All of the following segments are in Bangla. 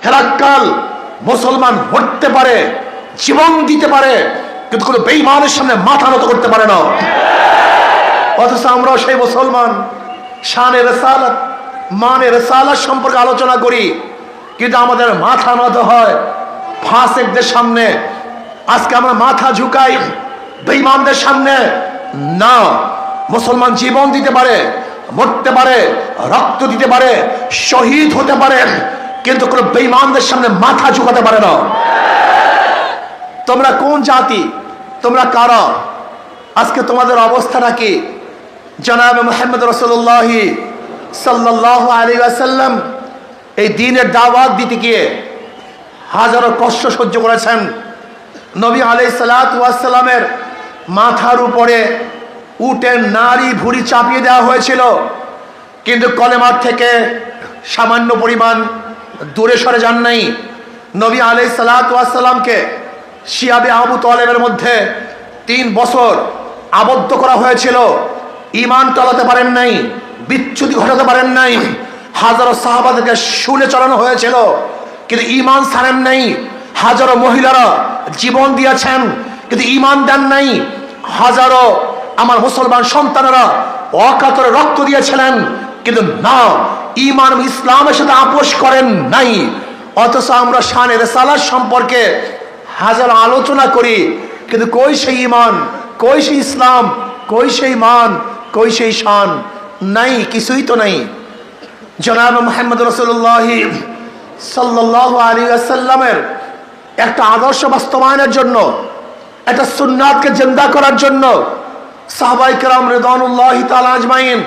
হেরাক্কাল মুসলমান হতে পারে, জীবন দিতে পারে, কিন্তু কোনো বেঈমানের সামনে মাথা নত করতে পারে না। অথচ আমরা সেই মুসলমান শানে রিসালাত, মানে রিসালাত সম্পর্কে আলোচনা করি, কিন্তু আমাদের মাথা নত হয় ফাসিকদের সামনে। আজকে আমরা মাথা ঝুঁকাই বেঈমানদের সামনে। না, মুসলমান জীবন দিতে পারে, মরতে পারে, রক্ত দিতে পারে, শহীদ হতে পারে, কিন্তু কোনো বেঈমানদের সামনে মাথা ঝুঁকাতে পারে না। তোমরা কোন জাতি? তোমরা কারা? আজকে তোমাদের অবস্থাটা কি? জনাবে মুহাম্মদ রাসূলুল্লাহ সাল্লাল্লাহু আলাইহি ওয়াসাল্লাম এই দ্বীনের দাওয়াত দিতে গিয়ে হাজারো কষ্ট সহ্য করেছেন। নবী আলাইহিস সালাতু ওয়াস সালামের মাথার উপরে উটের নাড়ি ভুঁড়ি চাপিয়ে দেওয়া হয়েছিল, কিন্তু কলেমার থেকে সামান্য পরিমাণ দূরে সরে যান নাই। নবী আলাইহিস সালাতু ওয়াস সালামকে শিয়াবে আবু তালেবের মধ্যে 3 বছর আবদ্ধ করা হয়েছিল। ঈমান টলাতে পারেন নাই, বিচ্যুতি ঘটাতে পারেন নাই। হাজারো সাহাবাদেরকে শুলে চড়ানো হয়েছিল, কিন্তু ঈমান ছাড়েন নাই। হাজারো মহিলারা জীবন দিয়েছেন, কিন্তু ঈমান দেন নাই। হাজারো আমার মুসলমান সন্তানেরা অকাতরে রক্ত দিয়েছিলেন, কিন্তু না, ঈমান ইসলামের সাথে আপোষ করেন নাই। অথচ আমরা শানে রিসালাত সম্পর্কে হাজার আলোচনা করি, কিন্তু কই সেই ঈমান, কই সেই ইসলাম, কই সেই মান, কই সেই শান? নাই, কিছুই তো নাই। জনাব মুহাম্মদ রাসূলুল্লাহ সাল্লাল্লাহু আলাইহি ওয়াসাল্লামের একটা আদর্শ বাস্তবায়নের জন্য, একটা সুন্নাতকে জিন্দা করার জন্য সাহাবায়ে কেরাম রিদওয়ানুল্লাহি তাআলা আজমাইন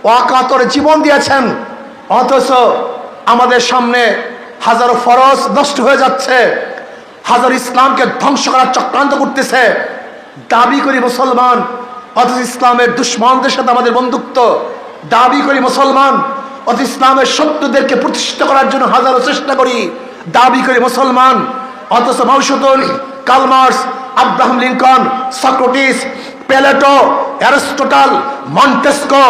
ওয়াকাতরে জীবন দিয়েছেন। অথচ আমাদের সামনে হাজারো ফরজ নষ্ট হয়ে যাচ্ছে, হাজার ইসলামকে ধ্বংস করার চক্রান্ত করতেছে। দাবি করি মুসলমান, অথচ ইসলামের দুশ্মনদের সাথে আমাদের বন্ধুত্ব। দাবি করি মুসলমান, অথচ ইসলামের শত্রুদেরকে প্রতিষ্ঠিত করার জন্য হাজারো চেষ্টা করি। দাবি করি মুসলমান, অথচ মাউসুতুল, Karl Marx, Abraham Lincoln, Socrates, Plato, Aristotle, Montesquieu,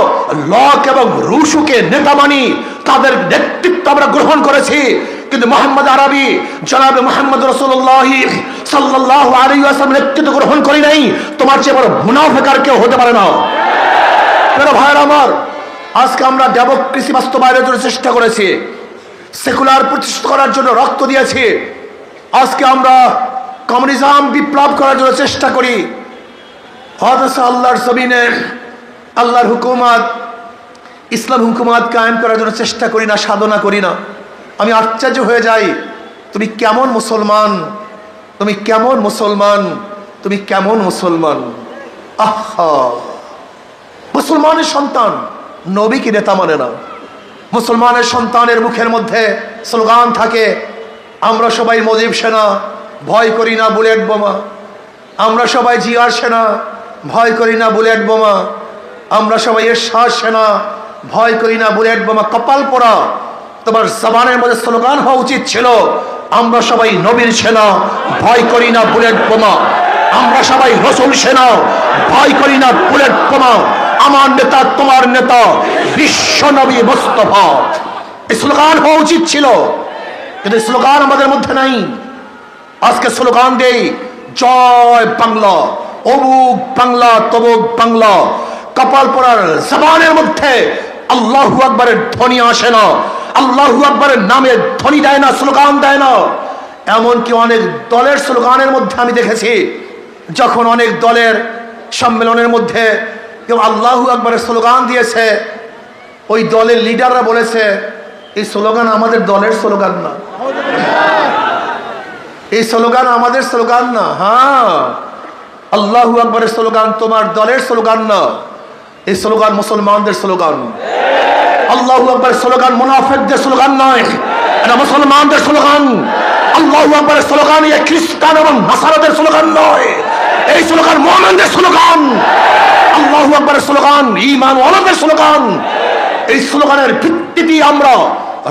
Locke এবং রুশোকে নেতা মানি। তাদের নেতৃত্ব আমরা গ্রহণ করেছি, কিন্তু মুহাম্মদ আরবি, জনাবে মুহাম্মদ রাসূলুল্লাহ সাল্লাল্লাহু আলাইহি ওয়াসাল্লাম নেতৃত্ব গ্রহণ করি নাই। তোমার চেয়ে বড় মুনাফিক আর কেউ হতে পারে না। প্রিয় ভাইরা আমার, আজকে আমরা ডেমোক্রেসি বাস্তবায়নের জন্য চেষ্টা করেছি, সেকুলার প্রতিষ্ঠা করার জন্য রক্ত দিয়েছি। আজকে আমরা কমিউনিজম বিপ্লব করার জন্য চেষ্টা করি, অথচ আল্লাহর জমিনে আল্লাহর হুকুমত, ইসলাম হুকুমত কায়েম করার জন্য চেষ্টা করি না, সাধনা করি না। আমি আশ্চর্য হয়ে যাই, তুমি কেমন মুসলমান, তুমি কেমন মুসলমান, তুমি কেমন মুসলমান। আহা, মুসলমানের সন্তান নবীকে নেতা মানে না। মুসলমানের সন্তানের মুখের মধ্যে স্লোগান থাকে, আমরা সবাই মুজিব সেনা, ভয় করি না বুলেট বোমা। আমরা সবাই জিয়ার সেনা, ভয় করি না বুলেট বোমা। আমরা সবাই এরশাদ সেনা, ভয় করি না বুলেট বোমা। কপাল পোড়া, তোমার জবানের মধ্যে স্লোগান হওয়া উচিত ছিল, আমরা সবাই নবীর সেনা, ভয় করি না বুলেট বোমা। আমরা সবাই রাসূল সেনা, ভয় করি না বুলেট বোমা। আমার নেতা তোমার নেতা বিশ্ব নবী মুস্তাফা। এই স্লোগান হওয়া উচিত ছিল, কিন্তু স্লোগান আমাদের মধ্যে নাই। আজকে স্লোগান দেই, জয় বাংলা, অমুক বাংলা, তমুক বাংলা। কপাল পোড়ার জবানের মধ্যে আল্লাহু আকবারের ধ্বনি আসে না, আল্লাহু আকবারের নামে ধ্বনি দেয় না, স্লোগান দেয় না। এমনকি অনেক দলের স্লোগানের মধ্যে আমি দেখেছি, যখন অনেক দলের সম্মেলনের মধ্যে কেউ আল্লাহু আকবারের স্লোগান দিয়েছে, ওই দলের লিডাররা বলেছে এই স্লোগান আমাদের দলের স্লোগান না, এই স্লোগান আমাদের স্লোগান না। হ্যাঁ, আল্লাহু আকবারের স্লোগান তোমার দলের স্লোগান না, এই স্লোগান মুসলমানদের স্লোগান। আল্লাহু আকবার স্লোগান মুনাফিকদের স্লোগান নয়, এটা মুসলমানদের স্লোগান। আল্লাহু আকবারের স্লোগান এই খ্রিস্টান এবং নাসারাদের স্লোগান নয়, এই স্লোগান মুমিনদের স্লোগান। আল্লাহু আকবারের স্লোগান ঈমান ওয়ালাদের স্লোগান। এই স্লোগানের ভিত্তিতে আমরা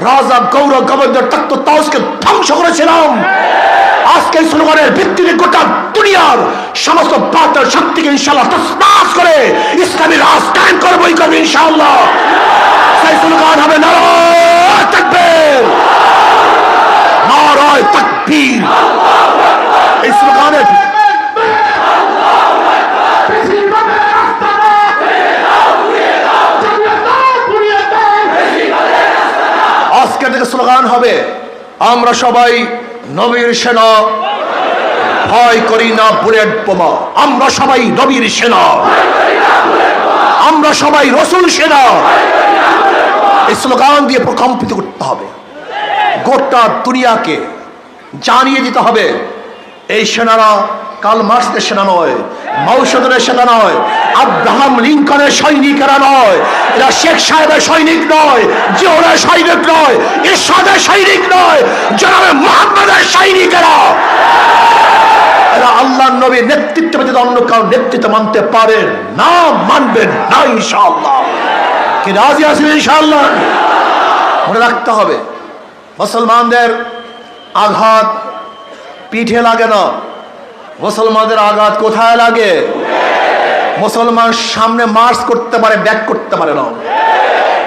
রাজা গৌর গবর্ধর তখ্ত তাউসকে ধ্বংস করেছিলাম। আজকে এই স্লোগানের ভিত্তিতে গোটা দুনিয়ার সমস্ত বাতিল শক্তিকে ইনশাআল্লাহ তসমাস করে ইসলামী রাজ কায়েম করবই করবে ইনশাআল্লাহ। সেই স্লোগান হবে নারায়ে তাকবীর, আমরা সবাই নবীর সেনা, ভয় করি না বুলেট বোমা। আমরা সবাই নবীর সেনা, আমরা সবাই রসুল সেনা। এই স্লোগান দিয়ে প্রকম্পিত করতে হবে, গোটা দুনিয়াকে জানিয়ে দিতে হবে এই সেনারা কার্ল মার্ক্সের সেনা নয়, মাও সেতুংয়ের সেনা নয়, আব্রাহাম লিঙ্কনের সৈনিকেরা নয়, এরা শেখ সাহেবের সৈনিক নয়, জিয়াউরের সৈনিক নয়, এরশাদের সৈনিক নয়, জনাবে মুহাম্মদের সৈনিকেরা। এরা আল্লাহর নবীর নেতৃত্ব ব্যতীত অন্য কারো নেতৃত্ব মানতে পারেন না, মানবেন না ইনশাআল্লাহ। কি রাজি আছেন ইনশাআল্লাহ? মনে রাখতে হবে, মুসলমানদের আঘাত পিঠে লাগে না, মুসলমানদের আঘাত কোথায় লাগে? মুসলমান সামনে মার্চ করতে পারে, ব্যাক করতে পারে না।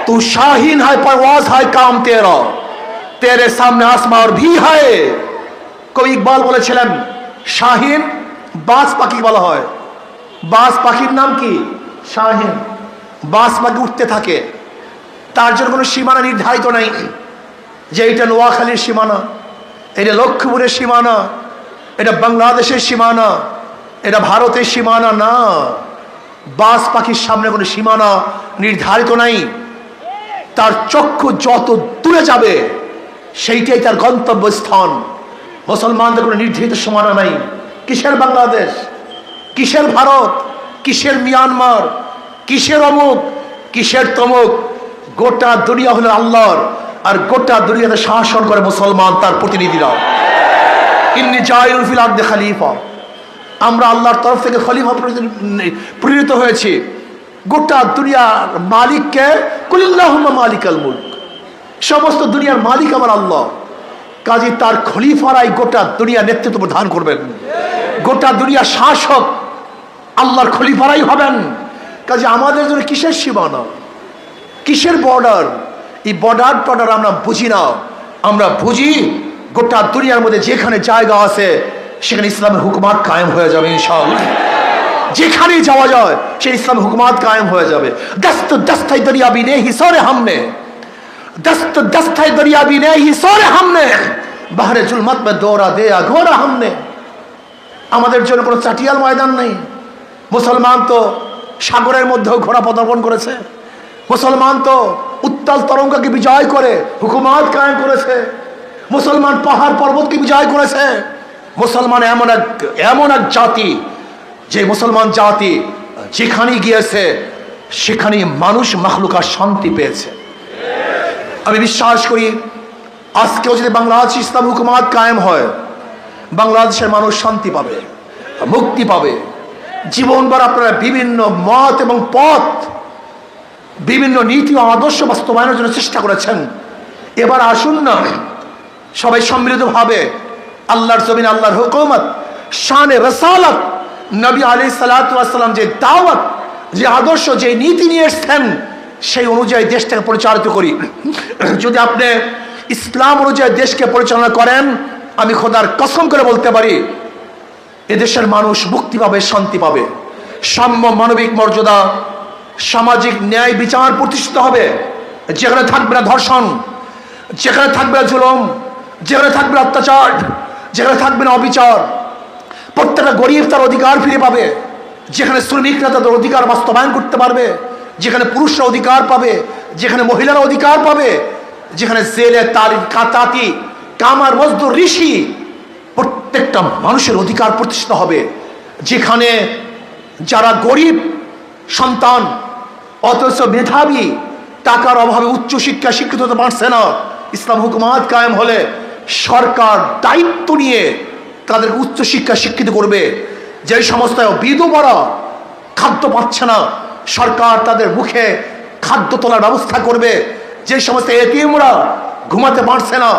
তু শাহিন হয় परवाज है काम तेरा, तेरे सामने आसमां और भी है। কবি ইকবাল বলেছিলেন, শাহিন বাজ পাখি বলা হয়, বাজ পাখির নাম কি? শাহিন। বাজ পাখি উঠতে থাকে, তার জন্য কোনো সীমানা নির্ধারিত নাই যে এটা নোয়াখালীর সীমানা, এটা লক্ষ্মীপুরের সীমানা, এটা বাংলাদেশের সীমানা, এটা ভারতের সীমানা না। বাজ পাখির সামনে কোনো সীমানা নির্ধারিত নাই, তার চক্ষু যত দূরে যাবে সেইটাই তার গন্তব্যস্থান। মুসলমানদের কোনো নির্ধারিত সীমানা নাই। কিসের বাংলাদেশ, কিসের ভারত, কিসের মিয়ানমার, কিসের অমুক, কিসের তমুক? গোটা দুনিয়া হলো আল্লাহর, আর গোটা দুনিয়াতে শাসন করে মুসলমান, তার প্রতিনিধিরা। ইন্নী জাইলুন ফিল আরদি খলিফা, আমরা আল্লাহর তরফ থেকে খলিফা প্রেরিত হয়েছি। গোটা দুনিয়ার মালিককে কুলিল্লাহুম্মা মালিকাল মুলক, সমস্ত দুনিয়ার মালিক আমার আল্লাহ। কাজী তার খলিফারাই গোটা দুনিয়া নেতৃত্ব প্রদান করবেন, গোটা দুনিয়ার শাসক আল্লাহর খলিফারাই হবেন। কাজে আমাদের জন্য কিসের সীমানা, কিসের বর্ডার? এই বর্ডার টর্ডার আমরা বুঝি না। আমরা বুঝি গোটা দুনিয়ার মধ্যে যেখানে জায়গা আছে সেখানে ইসলামের হুকুমাত কায়েম হয়ে যাবে ইনশাআল্লাহ। যেখানে যাওয়া যায় সেই ইসলামের হুকুমাত কায়েম হয়ে যাবে। দস্ত দস্তাই দরিয়া বিনে হিসরে हमने, दस्त दस्ताए दरिया भी नहीं सोरे हमने, बाहरे जुल्मत में दौरा दिया घोरा हमने। আমাদের জন্য কোনো চাটিয়াল ময়দান নেই। মুসলমান তো সাগরের মধ্যেও ঘোড়া পদার্পণ করেছে, মুসলমান তো উত্তাল তরঙ্গকে বিজয় করে হুকুমাত কায়েম করেছে, মুসলমান পাহাড় পর্বতকে বিজয় করেছে। মুসলমান এমন এক জাতি, যে মুসলমান জাতি যেখানে গিয়েছে সেখানে মানুষ মাখলুকাত শান্তি পেয়েছে। আমি বিশ্বাস করি আজকেও যদি বাংলাদেশ ইসলাম হুকুমাত কায়েম হয়, বাংলাদেশের মানুষ শান্তি পাবে, মুক্তি পাবে। জীবনভর আপনারা বিভিন্ন মত এবং পথ, বিভিন্ন নীতি ও আদর্শ বাস্তবায়নের জন্য চেষ্টা করেছেন। এবার আসুন না সবাই সম্মিলিতভাবে আল্লাহর জমিন, আল্লাহর হুকুমত, শানে রসালত, নবী আলাইহিস সালাতু ওয়াস সালাম যে দাওয়াত, যে আদর্শ, যে নীতি নিয়ে এসেছেন সেই অনুযায়ী দেশটাকে পরিচালিত করি। যদি আপনি ইসলাম অনুযায়ী দেশকে পরিচালনা করেন, আমি খোদার কসম করে বলতে পারি এদেশের মানুষ মুক্তি পাবে, শান্তি পাবে, সাম্য মানবিক মর্যাদা, সামাজিক ন্যায় বিচার প্রতিষ্ঠিত হবে। যেখানে থাকবে না ধর্ষণ, যেখানে থাকবে না জুলুম, যেখানে থাকবে না অত্যাচার, যেখানে থাকবে না অবিচার, প্রত্যেকটা গরিব তার অধিকার ফিরে পাবে, যেখানে শ্রমিকরা তাদের অধিকার বাস্তবায়ন করতে পারবে, যেখানে পুরুষরা অধিকার পাবে, যেখানে মহিলারা অধিকার পাবে, যেখানে জেলে তাঁতি কামার মজদুর ঋষি প্রত্যেকটা মানুষের অধিকার প্রতিষ্ঠিত হবে। যেখানে যারা গরিব সন্তান অথচ মেধাবী, টাকার অভাবে উচ্চশিক্ষা শিক্ষিত হতে পারছে না, ইসলাম হুকুমাত কায়েম হলে সরকার দায়িত্ব নিয়ে তাদেরকে উচ্চশিক্ষা শিক্ষিত করবে। যে সমস্ত বিধবারা খাদ্য পাচ্ছে না, সরকার তাদের মুখে খাদ্য তোলার ব্যবস্থা করবে। যে সমস্ত এতিমরা ঘুমাতে পারছে না,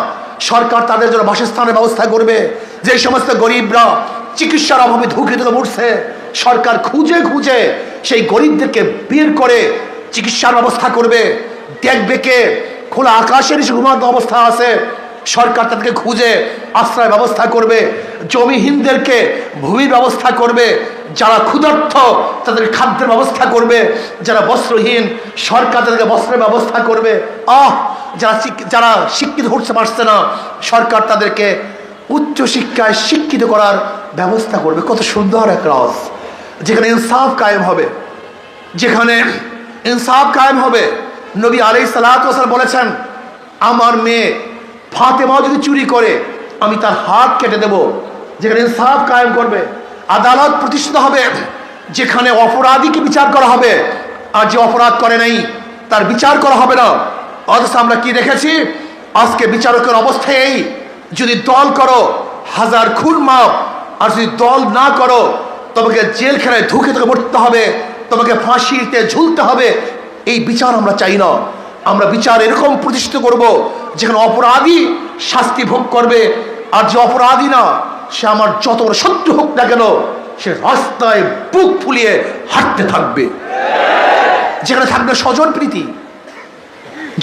সরকার তাদের জন্য বাসস্থানের ব্যবস্থা করবে। যে সমস্ত গরিবরা চিকিৎসার অভাবে ধুকে ধুকে মরছে, সরকার খুঁজে খুঁজে সেই গরিবদেরকে বের করে চিকিৎসার ব্যবস্থা করবে। দেখবে কে খোলা আকাশের নিচে ঘুমানো অবস্থা আছে, সরকার তাদেরকে খুঁজে আশ্রয় ব্যবস্থা করবে। জমিহীনদেরকে ভূমির ব্যবস্থা করবে, যারা ক্ষুধার্ত তাদের খাদ্যের ব্যবস্থা করবে, যারা বস্ত্রহীন সরকার তাদেরকে বস্ত্রের ব্যবস্থা করবে। যারা শিক্ষিত হতে পারছে না, সরকার তাদেরকে উচ্চ শিক্ষায় শিক্ষিত করার ব্যবস্থা করবে। কত সুন্দর এক রাজ, যেখানে ইনসাফ কায়েম হবে, যেখানে ইনসাফ কায়েম হবে। নবী আলাইহিস সালাতু ওয়াস সালাম বলেছেন, আমার মেয়ে ফাতেমা যদি চুরি করে আমি তার হাত কেটে দেব। যেখানে ইনসাফ কায়েম করবে, আদালত প্রতিষ্ঠিত হবে, যেখানে অপরাধীকে বিচার করা হবে, আর যে অপরাধ করে নাই তার বিচার করা হবে না। অথচ আমরা কি দেখেছি, আজকে বিচারকের অবস্থায় এই, যদি দল করো 1000 খুন মাপ, আর যদি দল না করো তোমাকে জেলখানায় ঢুকে তোকে মরতে হবে, তোমাকে ফাঁসিতে ঝুলতে হবে। এই বিচার আমরা চাই না। আমরা বিচার এরকম প্রতিষ্ঠিত করব যেখানে অপরাধী শাস্তি ভোগ করবে, আর যে অপরাধী না, সে আমার যত বড় শত্রু হোক না কেন, সে রাস্তায় বুক ফুলিয়ে হাঁটতে থাকবে। যেখানে থাকবে স্বজন প্রীতি,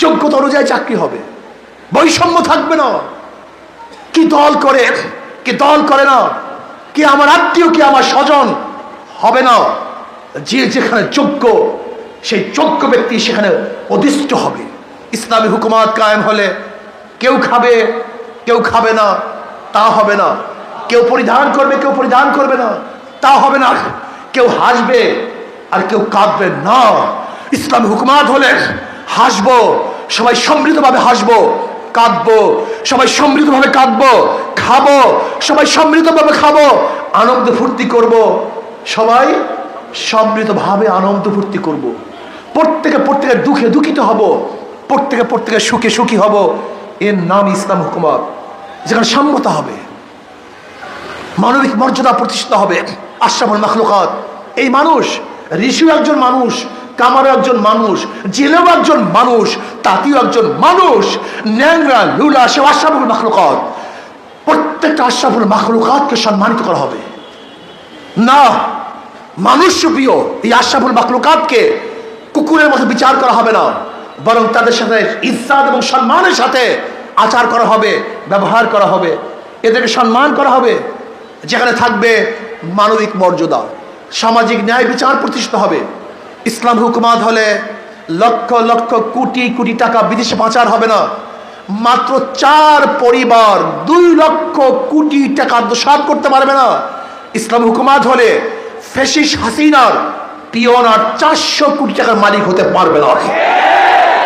যোগ্যতা অনুযায়ী চাকরি হবে, বৈষম্য থাকবে না। কি দল করে কি দল করে না, কি আমার আত্মীয় কি আমার স্বজন হবে না। যে যেখানে যোগ্য, সেই যোগ্য ব্যক্তি সেখানে অধিষ্ঠিত হবে। ইসলামী হুকুমাত কায়েম হলে কেউ খাবে কেউ খাবে না তা হবে না, কেউ পরিধান করবে কেউ পরিধান করবে না তা হবে না, কেউ হাসবে আর কেউ কাঁদবে না। ইসলামী হুকুমাত হলে হাসবো, সবাই সমৃদ্ধভাবে হাসবো, কাঁদবো সবাই সমৃদ্ধভাবে কাঁদবো, খাবো সবাই সমৃদ্ধভাবে খাবো, আনন্দ ফুর্তি করব, সবাই সমৃদ্ধভাবে আনন্দ ফুর্তি করব। প্রত্যেকে দুঃখে দুঃখিত হব, প্রত্যেকে সুখে সুখী হব। এর নাম ইসলাম হুকুমত, যেখানে সাম্যতা হবে, মানবিক মর্যাদা প্রতিষ্ঠিত হবে। আশরাফুল মাখলুকাত এই মানুষ, ঋষিও একজন মানুষ, কামারও একজন মানুষ, জেলেও একজন মানুষ, তাঁতিও একজন মানুষ, ন্যাংরা লুলা সে আশরাফুল মাখলুকাত। প্রত্যেকটা আশরাফুল মাখলুকাতকে সম্মানিত করা হবে না। মানুষ প্রিয় এই আশরাফুল মাখলুকাতকে কুকুরের মতো বিচার করা হবে না, বরং তাদের সাথে ইজ্জত এবং সম্মানের সাথে আচার করা হবে, ব্যবহার করা হবে, এদেরকে সম্মান করা হবে। যেখানে থাকবে মানবিক মর্যাদা, সামাজিক ন্যায় বিচার প্রতিষ্ঠিত হবে। ইসলাম হুকুমাত হলে লক্ষ লক্ষ কোটি কোটি টাকা বিদেশে পাচার হবে না। মাত্র 4 পরিবার 2 লক্ষ কোটি টাকা দোষারোপ করতে পারবে না। ইসলাম হুকুমাত হলে ফ্যাসিস্ট হাসিনার পিয়ন আর 400 কোটি টাকার মালিক হতে পারবে না।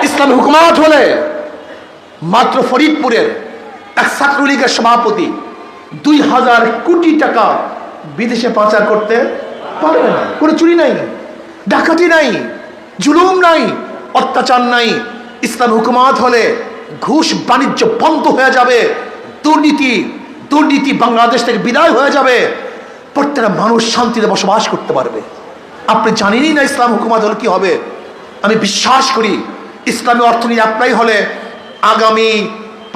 ইসলাম হুকুমাত হলে মাত্র ফরিদপুরের এক ছাত্রলীগের সভাপতি 2000 কোটি টাকা বিদেশে পাচার করতে পারবে না। কোনো চুরি নাই, ডাকাতি নাই, জুলুম নাই, অত্যাচার নাই। ইসলাম হুকুমাত হলে ঘুষ বাণিজ্য বন্ধ হয়ে যাবে, দুর্নীতি বাংলাদেশ থেকে বিদায় হয়ে যাবে, প্রত্যেকটা মানুষ শান্তিতে বসবাস করতে পারবে। আপনি জানেনই না ইসলাম হুকুমাত হলে কি হবে। আমি বিশ্বাস করি ইসলামী অর্থনীতি অ্যাপ্লাই হলে আগামী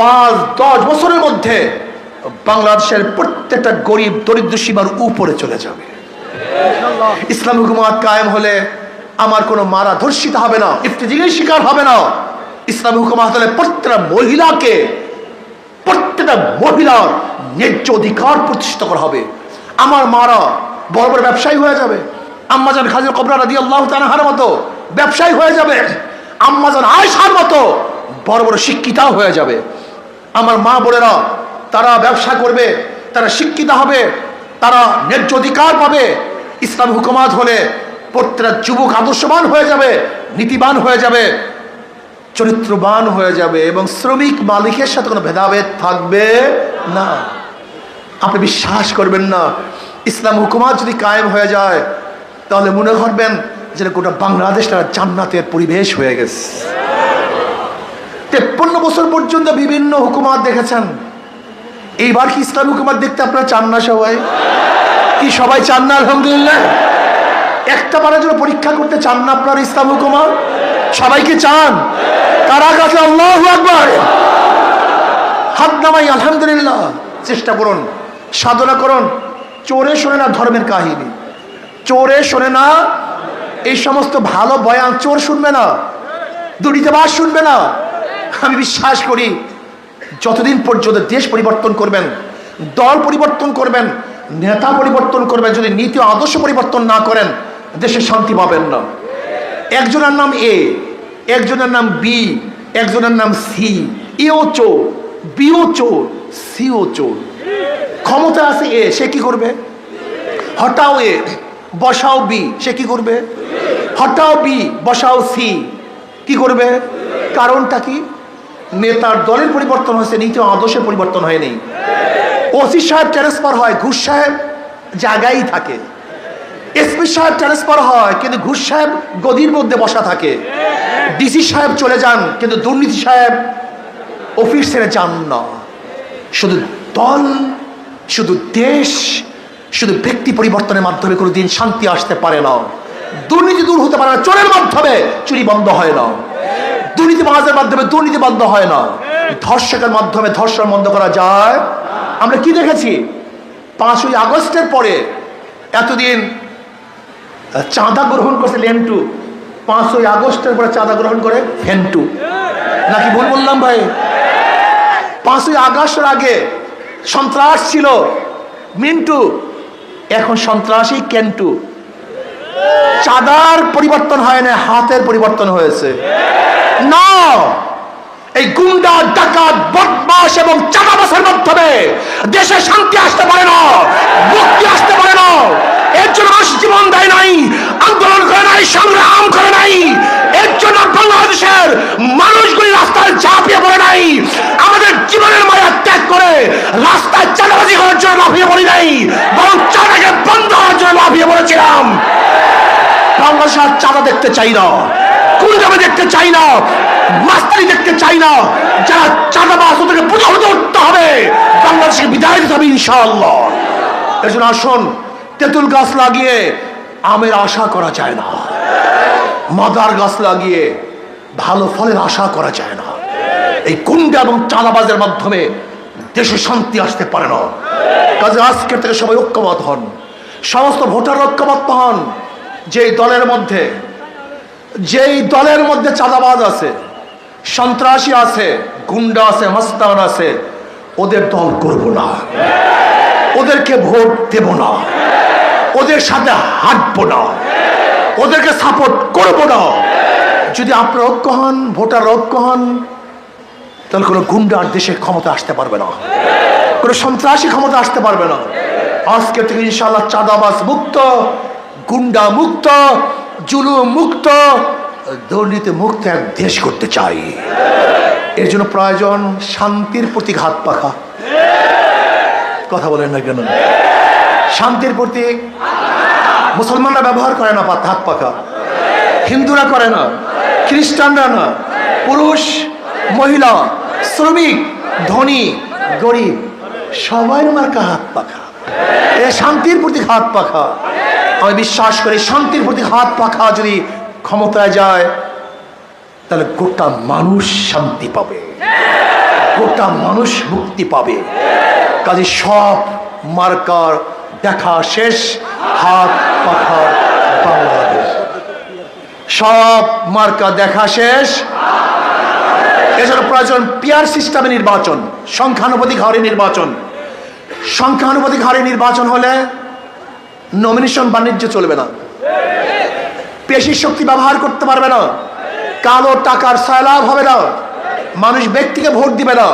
5-10 বছরের মধ্যে বাংলাদেশের প্রত্যেকটা গরিব দরিদ্র সীমার উপরে চলে যাবে। ইসলাম হুকুমাত কায়েম হলে আমার কোনো মারা ধর্ষিত হবে না, ইফতিজিংয়ের শিকার হবে না। ইসলাম হুকুমাত হলে প্রত্যেকটা মহিলার ন্যায্য অধিকার প্রতিষ্ঠিত করা হবে। আমার মারা বড় বড় ব্যবসায়ী হয়ে যাবে, আম্মাজান খাদিজা কুবরা রাদিয়াল্লাহু তাআলার মতো ব্যবসায়ী হয়ে যাবে, আম্মাজান আয়েশার মতো বড় বড় শিক্ষিতাও হয়ে যাবে। আমার মা বোনেরা তারা ব্যবসা করবে, তারা শিক্ষিত হবে, তারা ন্যায্য অধিকার পাবে। ইসলাম হুকুমাত হলে প্রত্যেকটা যুবক আদর্শবান হয়ে যাবে, নীতিবান হয়ে যাবে, চরিত্রবান হয়ে যাবে, এবং শ্রমিক মালিকের সাথে কোনো ভেদাভেদ থাকবে না। আপনি বিশ্বাস করবেন না, ইসলাম হুকুমাত যদি কায়েম হয়ে যায় তাহলে মনে করবেন যে গোটা বাংলাদেশটা জান্নাতের পরিবেশ হয়ে গেছে। 53 বছর পর্যন্ত বিভিন্ন হুকুমাত দেখেছেন, এইবার কি ইসলাম হুকুমাত দেখতে আপনারা চান না? সবাই কি সবাই চান না? আলহামদুলিল্লাহ। একটা বারের জন্য পরীক্ষা করতে চান না আপনার ইসলাম হুকুমাত? সবাইকে চান? কারা কাছে আল্লাহু আকবার হাত নামাই আলহামদুলিল্লাহ। চেষ্টা করুন, সাধনা করুন। চোরে শোনে না ধর্মের কাহিনী, চোরে শোনে না এই সমস্ত ভালো বয়ান, চোর শুনবে না, দুর্নীতিবাজ শুনবে না। আমি বিশ্বাস করি যতদিন পর্যন্ত দেশ পরিবর্তন করবেন, দল পরিবর্তন করবেন, নেতা পরিবর্তন করবেন, যদি নীতি আদর্শ পরিবর্তন না করেন দেশে শান্তি পাবেন না। একজনের নাম এ, একজনের নাম বি, একজনের নাম সি, এও চোর, বিও চোর, সিও চোর। ক্ষমতা আছে এ, সে কি করবে? হটাও এ, বসাও বি, সে কি করবে? হটাও বি, বসাও সি, কি করবে? কারণটা কি? নেতার দলের পরিবর্তন হয়েছে, নীতি আদর্শের পরিবর্তন হয়নি। ওসি সাহেব ট্রান্সফার হয়, ঘুষ সাহেব জায়গায় থাকে। এসপি সাহেব ট্রান্সফার হয়, কিন্তু ঘুষ সাহেব গদির মধ্যে বসা থাকে। ডিসি সাহেব চলে যান, কিন্তু দুর্নীতি সাহেব অফিস ছেড়ে যান না। শুধু দল, শুধু দেশ, শুধু ব্যক্তি পরিবর্তনের মাধ্যমে কোনোদিন শান্তি আসতে পারে না। দুর্নীতি দূর হতে পারে না, চোরের মাধ্যমে চুরি বন্ধ হয় না। দুর্নীতিবাজের মাধ্যমে দুর্নীতি বন্ধ হয় না। ধর্ষকের মাধ্যমে ধর্ষণ বন্ধ করা যায়। আমরা কি দেখেছি 5ই আগস্টের পরে? এতদিন চাঁদা গ্রহণ করছে লেন্টু, 5ই আগস্টের পরে চাঁদা গ্রহণ করে ফেন্টু। নাকি ভুল বললাম ভাই? 5ই আগস্টের আগে সন্ত্রাস ছিল মিন্টু, এখন সন্ত্রাসী কেন্টু। চাঁদার পরিবর্তন হয় না, হাতের পরিবর্তন হয়েছে। না, এই গুন্ডা, ডাকাত, বদমাশ এবং চাঁদাবাসের মাধ্যমে দেশে শান্তি আসতে পারে না, মুক্তি আসতে পারে না। এর জন্য মানুষ জীবন দেয় নাই, আন্দোলন করে নাই, সংগ্রাম করে নাই। এর জন্য বাংলাদেশের মানুষগুলি রাস্তায় ঝাঁপিয়ে পড়ে নাই। আমাদের জীবনের মায়া ত্যাগ করে রাস্তায় চাঁদাবাজি করার জন্য লাফিয়ে পড়ি নাই, বরং চাঁদাকে বন্ধ হওয়ার জন্য লাফিয়ে পড়েছিলাম। বাংলাদেশ আর চাঁদা দেখতে চাই না, গুন্ডামি দেখতে চাই না, মাস্তানি দেখতে চাই না। যারা চাঁদাবাজ ওদেরকে প্রতিহত করতে হবে, বাংলাদেশকে বিদায় দিতে হবে ইনশাআল্লাহ। এর জন্য আসুন, তেঁতুল গাছ লাগিয়ে আমের আশা করা যায় না, মাদার গাছ লাগিয়ে ভালো ফলের আশা করা যায় না। এই গুন্ডা এবং চাঁদাবাজের মাধ্যমে দেশে শান্তি আসতে পারে না। কাজে আজকের থেকে সবাই ঐক্যবদ্ধ হন, সমস্ত ভোটার ঐক্যবদ্ধ হন। যেই দলের মধ্যে চাঁদাবাজ আছে, সন্ত্রাসী আছে, গুন্ডা আছে, মাস্তান আছে, ওদের দল করব না, ওদেরকে ভোট দেব না, ওদের সাথে হাঁটবো না, ওদেরকে সাপোর্ট করব না। যদি আপনারা ঐক্য হন, ভোটার ঐক্য হন, তাহলে কোনো গুন্ডার দেশে ক্ষমতা আসতে পারবে না, কোনো সন্ত্রাসী ক্ষমতা আসতে পারবে না। আজকে থেকে ইনশাআল্লাহ চাঁদাবাজ মুক্ত, গুন্ডা মুক্ত, জুলুম মুক্ত, দুর্নীতি মুক্ত এক দেশ করতে চাই। এর জন্য প্রয়োজন শান্তির প্রতীক হাত পাখা। কথা বলেন না কেন? শান্তির প্রতীক মুসলমানরা ব্যবহার করে না হাত পাখা, হিন্দুরা করে না, খ্রিস্টানরা না, পুরুষ, মহিলা, শ্রমিক, ধনী, গরিব, সবাই মার্কা হাত পাখা। এ শান্তির প্রতীক হাত পাখা। আমি বিশ্বাস করি শান্তির প্রতি হাত পাখা যদি ক্ষমতায় যায়, তাহলে গোটা মানুষ শান্তি পাবে, গোটা মানুষ মুক্তি পাবে। কাজে সব মার্কার দেখা শেষ, হাত পাখার বাংলাদেশ। সব মার্কা দেখা শেষ। এছাড়া প্রয়োজন পিয়ার সিস্টেমে নির্বাচন, সংখ্যানুপাতিক হারে নির্বাচন। সংখ্যানুপাতিক হারে নির্বাচন হলে নমিনেশন বাণিজ্য চলবে না, পেশি শক্তি ব্যবহার করতে পারবে না, কালো টাকার সয়লাভ হবে না, মানুষ ব্যক্তিকে ভোট দিবে না,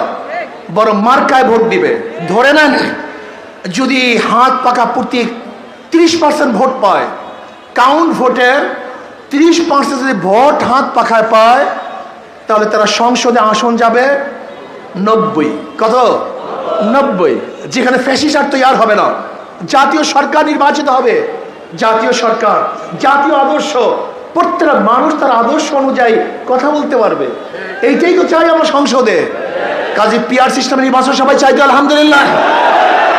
বরং মার্কায় ভোট দিবে। ধরে নেন যদি হাত পাকা প্রতীক 30% ভোট পায়, কাউন্ট ভোটের 30% যদি ভোট হাত পাখায় পায়, তাহলে তারা সংসদে আসন যাবে 90। কত? 90। যেখানে ফ্যাসিস্ট আর তৈরি হবে না, জাতীয় সরকার নির্বাচিত হবে। জাতীয় সরকার, জাতীয় আদর্শ, প্রত্যেকটা মানুষ তার আদর্শ অনুযায়ী কথা বলতে পারবে। এইটাই তো চাই আমরা সংসদে। কাজে পিআর সিস্টেম নির্বাচন সবাই চাই তো আলহামদুলিল্লাহ।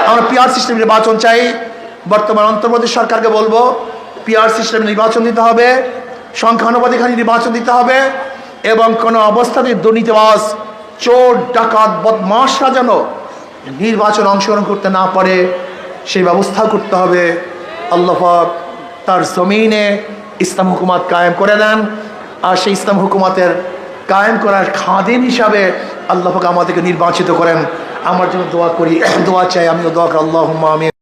আমরা পিআর সিস্টেম নির্বাচন চাই। বর্তমান অন্তর্বর্তী সরকারকে বলবো পিআর সিস্টেম নির্বাচন দিতে হবে, সংখ্যানুপাতিক নির্বাচন দিতে হবে, এবং কোনো অবস্থাতে দুর্নীতিবাজ, চোর, ডাকাত, বদমাশরা যেন নির্বাচন অংশগ্রহণ করতে না পারে সেই ব্যবস্থা করতে হবে। আল্লাহ পাক তার জমিনে ইসলাম হুকুমত কায়েম করে দেন, আর সেই ইসলাম হুকুমতের কায়েম করার খাদিম হিসাবে আল্লাহ পাক আমাদেরকে নির্বাচিত করেন। আমার জন্য দোয়া করি, দোয়া চাই, আমিও দোয়া করি। আল্লাহুম্মা আমিন।